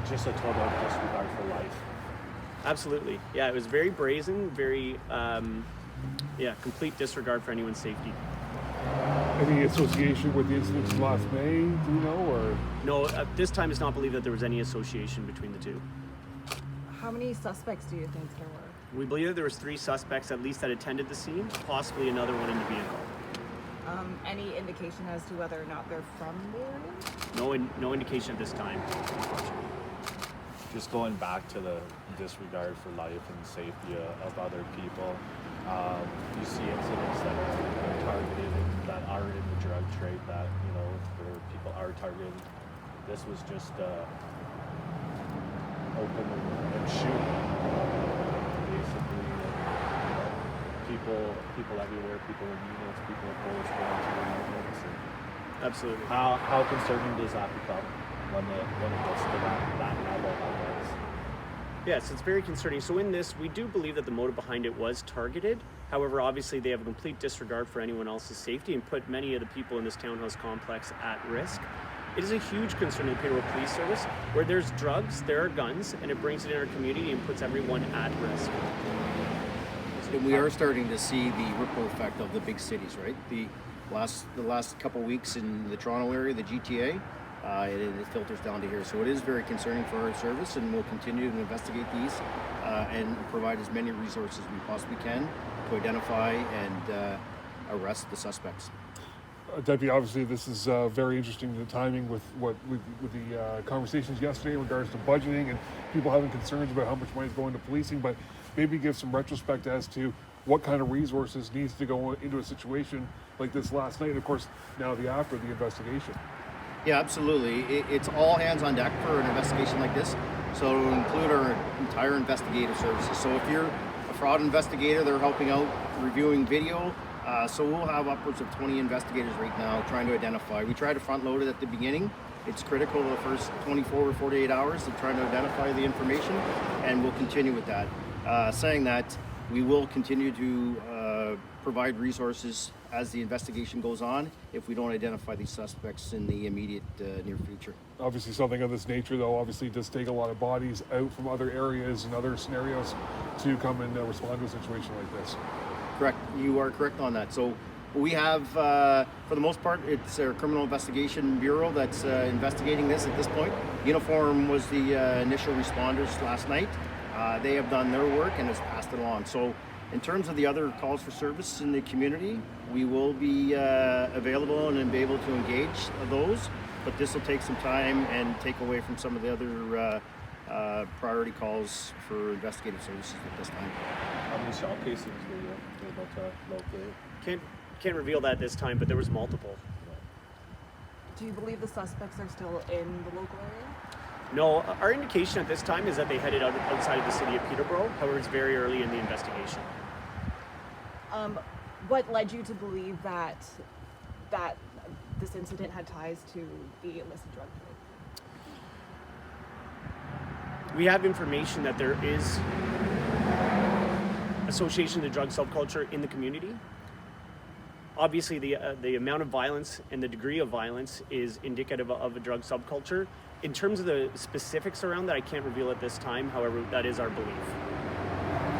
Just a total disregard for life. Absolutely. Yeah, it was very brazen, very, complete disregard for anyone's safety. Any association with the incidents last May, do you know, or? No, at this time it's not believed that there was any association between the two. How many suspects do you think there were? We believe that there was 3 suspects at least that attended the scene, possibly another one in the vehicle. Any indication as to whether or not they're from the area? No indication at this time, unfortunately. Just going back to the disregard for life and safety of other people. You see incidents that are targeted and that are in the drug trade that, where people are targeted. This was just open and shoot, basically. People everywhere, people in units, people opposed going to the units. Absolutely. How concerning does that become when it gets to that level? Yes, it's very concerning. So in this, we do believe that the motive behind it was targeted. However, obviously they have a complete disregard for anyone else's safety and put many of the people in this townhouse complex at risk. It is a huge concern in the Peterborough Police Service. Where there's drugs, there are guns, and it brings it in our community and puts everyone at risk. And we are starting to see the ripple effect of the big cities, right? The last couple of weeks in the Toronto area, the GTA, it filters down to here. So it is very concerning for our service, and we'll continue to investigate these and provide as many resources as we possibly can to identify and arrest the suspects. Deputy, obviously this is very interesting, the timing with the conversations yesterday in regards to budgeting and people having concerns about how much money is going to policing, but maybe give some retrospect as to what kind of resources needs to go into a situation like this last night, and of course now after the investigation. Yeah, absolutely. It's all hands on deck for an investigation like this. So it'll include our entire investigative services. So if you're a fraud investigator, they're helping out reviewing video. So we'll have upwards of 20 investigators right now trying to identify. We try to front load it at the beginning. It's critical the first 24 or 48 hours of trying to identify the information, and we'll continue with that. Saying that, we will continue to provide resources as the investigation goes on if we don't identify these suspects in the immediate near future. Obviously something of this nature, though, obviously does take a lot of bodies out from other areas and other scenarios to come and respond to a situation like this. Correct. You are correct on that. So we have, for the most part, it's our Criminal Investigation Bureau that's investigating this at this point. Uniform was the initial responders last night. They have done their work and has passed it along. So in terms of the other calls for service in the community, we will be available and be able to engage those, but this will take some time and take away from some of the other priority calls for investigative services at this time. How many shell casings were you able to locate? Can't reveal that this time, but there was multiple. Do you believe the suspects are still in the local area? No, our indication at this time is that they headed outside of the city of Peterborough. However, it's very early in the investigation. What led you to believe that this incident had ties to the illicit drug trade? We have information that there is association to the drug subculture in the community. Obviously, the amount of violence and the degree of violence is indicative of a drug subculture. In terms of the specifics around that, I can't reveal at this time. However, that is our belief.